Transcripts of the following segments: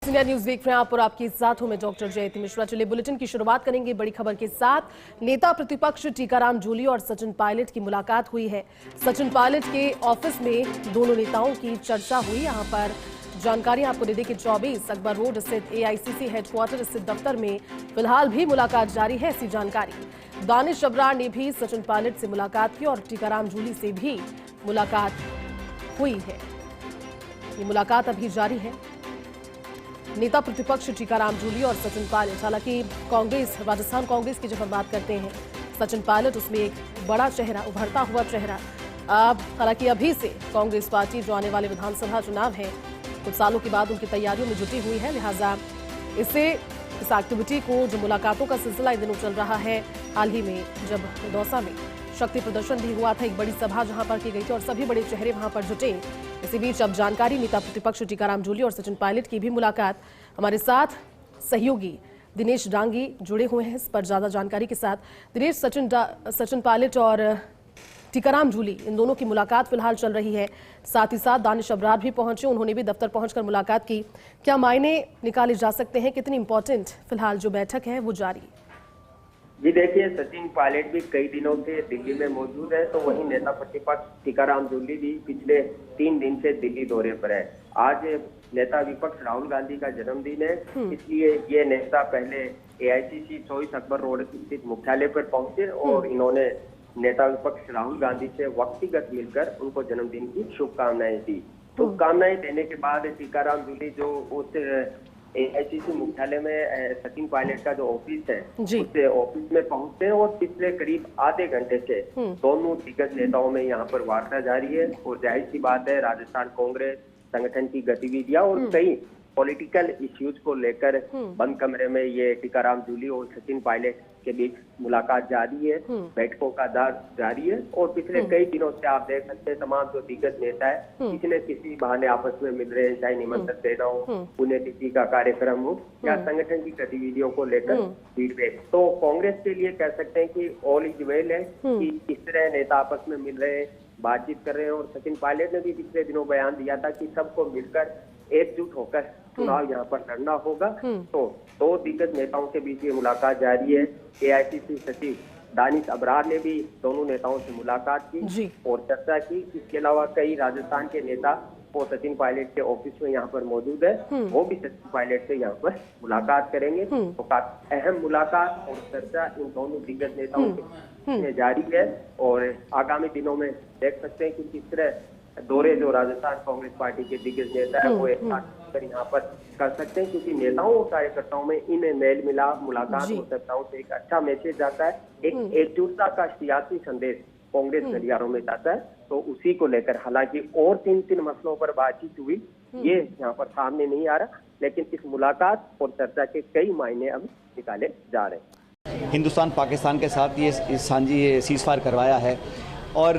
India news देख रहे हैं आप और आपके साथ हूं मैं डॉक्टर जयती मिश्रा। चलिए बुलेटिन की शुरुआत करेंगे बड़ी खबर के साथ। नेता प्रतिपक्ष टीकाराम जूली और सचिन पायलट की मुलाकात हुई है। सचिन पायलट के ऑफिस में दोनों नेताओं की चर्चा हुई। यहां पर जानकारी आपको दे दें कि 24 अकबर रोड स्थित AICC हेडक्वार्टर स्थित दफ्तर में फिलहाल भी मुलाकात जारी है। ऐसी जानकारी दानिश अबरार ने भी सचिन पायलट से मुलाकात की और टीकाराम जूली से भी मुलाकात हुई है। ये मुलाकात अभी जारी है। नेता प्रतिपक्ष टीकाराम जूली और सचिन पायलट, हालांकि कांग्रेस, राजस्थान कांग्रेस की जब हम बात करते हैं सचिन पायलट, उसमें एक बड़ा चेहरा, उभरता हुआ चेहरा। हालांकि अभी से कांग्रेस पार्टी जो आने वाले विधानसभा चुनाव है कुछ सालों के बाद उनकी तैयारियों में जुटी हुई है, लिहाजा इस एक्टिविटी को, जो मुलाकातों का सिलसिला इन दिनों चल रहा है, हाल ही में जब दौसा में शक्ति प्रदर्शन भी हुआ था, एक बड़ी सभा जहां पर की गई थी और सभी बड़े चेहरे वहां पर जुटे। इसी बीच अब जानकारी नेता प्रतिपक्ष टीकाराम जूली और सचिन पायलट की भी मुलाकात। हमारे साथ सहयोगी दिनेश डांगी जुड़े हुए हैं इस पर ज्यादा जानकारी के साथ। दिनेश, सचिन पायलट और टीकाराम जूली, इन दोनों की मुलाकात फिलहाल चल रही है। साथ ही साथ दानिश अबरार भी पहुंचे, उन्होंने भी दफ्तर पहुंचकर मुलाकात की। क्या मायने निकाले जा सकते हैं, कितनी इंपॉर्टेंट फिलहाल जो बैठक है वो जारी? जी देखिए, सचिन पायलट भी कई दिनों से दिल्ली में मौजूद है, तो वहीं नेता प्रतिपक्ष टीकाराम जूली भी पिछले 3 दिन से दिल्ली दौरे पर है। आज नेता विपक्ष राहुल गांधी का जन्मदिन है, इसलिए ये नेता पहले AICC 24 अकबर रोड स्थित मुख्यालय पर पहुंचे और इन्होंने नेता विपक्ष राहुल गांधी से व्यक्तिगत मिलकर उनको जन्मदिन की शुभकामनाएं दी। शुभकामनाएं देने के बाद टीकाराम जूली जो उस AICC मुख्यालय में सचिन पायलट का जो ऑफिस है उस ऑफिस में पहुंचते हैं और पिछले करीब आधे घंटे से दोनों दिग्गज नेताओं में यहाँ पर वार्ता जारी है। और जाहिर सी बात है, राजस्थान कांग्रेस संगठन की गतिविधियां और कई पॉलिटिकल इश्यूज को लेकर बंद कमरे में ये टीकाराम जूली और सचिन पायलट के बीच मुलाकात जारी है, बैठकों का दौर जारी है। और पिछले कई दिनों से आप देख सकते हैं तमाम जो दिग्गज नेता है किसी न किसी बहाने आपस में मिल रहे हैं, चाहे निमंत्रण देना हो, पुण्यतिथि का कार्यक्रम हो या संगठन की गतिविधियों को लेकर फीडबैक। तो कांग्रेस के लिए कह सकते हैं कि ऑल इज वेल है कि इस तरह नेता आपस में मिल रहे हैं, बातचीत कर रहे हैं। और सचिन पायलट ने भी पिछले दिनों बयान दिया था कि सबको मिलकर एकजुट होकर चुनाव यहाँ पर लड़ना होगा। तो 2 दिग्गज नेताओं के बीच ये मुलाकात जारी है। AICC सचिव दानिश अबरार ने भी दोनों नेताओं से मुलाकात की और चर्चा की। इसके अलावा कई राजस्थान के नेता और सचिन पायलट के ऑफिस में यहाँ पर मौजूद है, वो भी सचिन पायलट से यहाँ पर मुलाकात करेंगे। तो काफी अहम मुलाकात और चर्चा इन दोनों दिग्गज नेताओं में जारी है और आगामी दिनों में देख सकते हैं कि किस तरह दौरे जो राजस्थान कांग्रेस पार्टी के दिग्गज नेता है वो एक साथ यहाँ पर कर सकते हैं, क्योंकि नेताओं और कार्यकर्ताओं में इनमें मेल मिलाप, मुलाकात और चर्चाओं से एक अच्छा मैसेज जाता है, एक एकजुटता का सियासी संदेश कांग्रेस गलियारों में जाता है। तो उसी को लेकर हालांकि और 3 मसलों पर बातचीत हुई, ये यहाँ पर सामने नहीं आ रहा, लेकिन इस मुलाकात और चर्चा के कई मायने अब निकाले जा रहे हैं। हिंदुस्तान पाकिस्तान के साथ ये सांझी सीज़फायर करवाया है और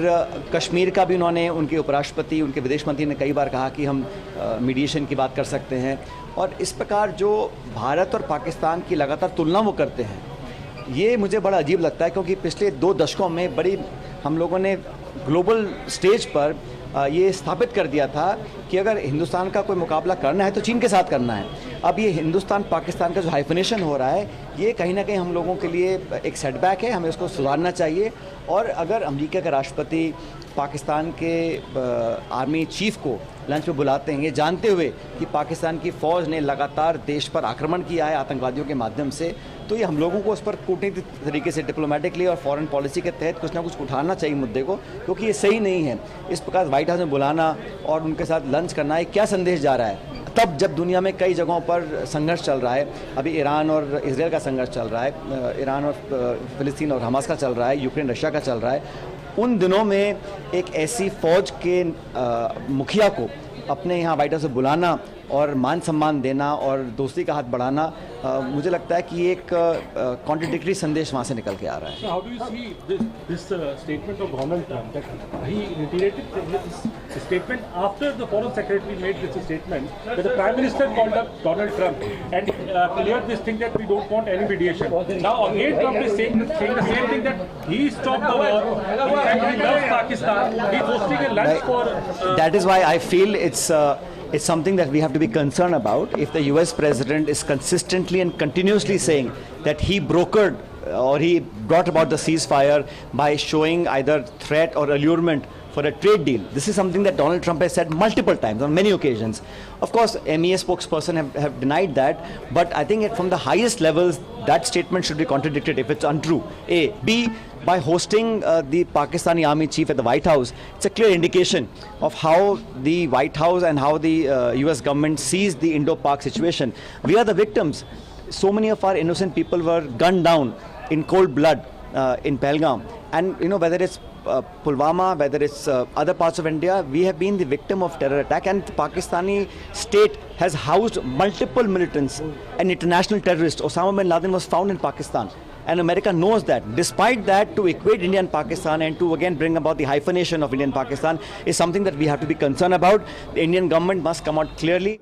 कश्मीर का भी उन्होंने, उनके उपराष्ट्रपति, उनके विदेश मंत्री ने कई बार कहा कि हम मीडिएशन की बात कर सकते हैं। और इस प्रकार जो भारत और पाकिस्तान की लगातार तुलना वो करते हैं, ये मुझे बड़ा अजीब लगता है, क्योंकि पिछले 2 दशकों में बड़ी हम लोगों ने ग्लोबल स्टेज पर ये स्थापित कर दिया था कि अगर हिंदुस्तान का कोई मुकाबला करना है तो चीन के साथ करना है। अब ये हिंदुस्तान पाकिस्तान का जो हाइफिनेशन हो रहा है, ये कहीं ना कहीं हम लोगों के लिए एक सेटबैक है, हमें उसको सुधारना चाहिए। और अगर अमेरिका के राष्ट्रपति पाकिस्तान के आर्मी चीफ को लंच पे बुलाते हैं, ये जानते हुए कि पाकिस्तान की फ़ौज ने लगातार देश पर आक्रमण किया है आतंकवादियों के माध्यम से, तो ये हम लोगों को उस पर कूटनीतिक तरीके से, डिप्लोमेटिकली और फॉरेन पॉलिसी के तहत कुछ ना कुछ उठाना चाहिए मुद्दे को, क्योंकि ये सही नहीं है। इस प्रकार व्हाइट हाउस में बुलाना और उनके साथ लंच करना, ये क्या संदेश जा रहा है? तब जब दुनिया में कई जगहों पर संघर्ष चल रहा है, अभी ईरान और इजराइल का संघर्ष चल रहा है, ईरान और फिलिस्तीन और हमास का चल रहा है, यूक्रेन रशिया का चल रहा है, उन दिनों में एक ऐसी फौज के मुखिया को अपने यहाँ व्हाइट हाउस से बुलाना और मान सम्मान देना और दोस्ती का हाथ बढ़ाना, मुझे लगता है कि एक कॉन्ट्रडिक्टरी संदेश वहाँ से निकल के आ रहा है। How do you see this statement of Donald Trump that he reiterated this statement after the Foreign Secretary made this statement that the Prime Minister called up Donald Trump and cleared this thing that we don't want any mediation. Now again Trump is saying the same thing that he stopped the war. In fact, he loves Pakistan. He's hosting a lunch for. That is why I feel it's it's something that we have to be concerned about. If the US president is consistently and continuously saying that he brokered or he brought about the ceasefire by showing either threat or allurement for a trade deal. This is something that Donald Trump has said multiple times on many occasions. Of course, MEA spokesperson have denied that, but I think from the highest levels, that statement should be contradicted if it's untrue. A. B. By hosting the Pakistani army chief at the White House, it's a clear indication of how the White House and how the US government sees the Indo-Pak situation. We are the victims. So many of our innocent people were gunned down in cold blood in Pahalgam. And whether it's Pulwama, whether it's other parts of India, we have been the victim of terror attack, and the Pakistani state has housed multiple militants and international terrorists. Osama bin Laden was found in Pakistan, and America knows that. Despite that, to equate India and Pakistan and to again bring about the hyphenation of India and Pakistan is something that we have to be concerned about. The Indian government must come out clearly.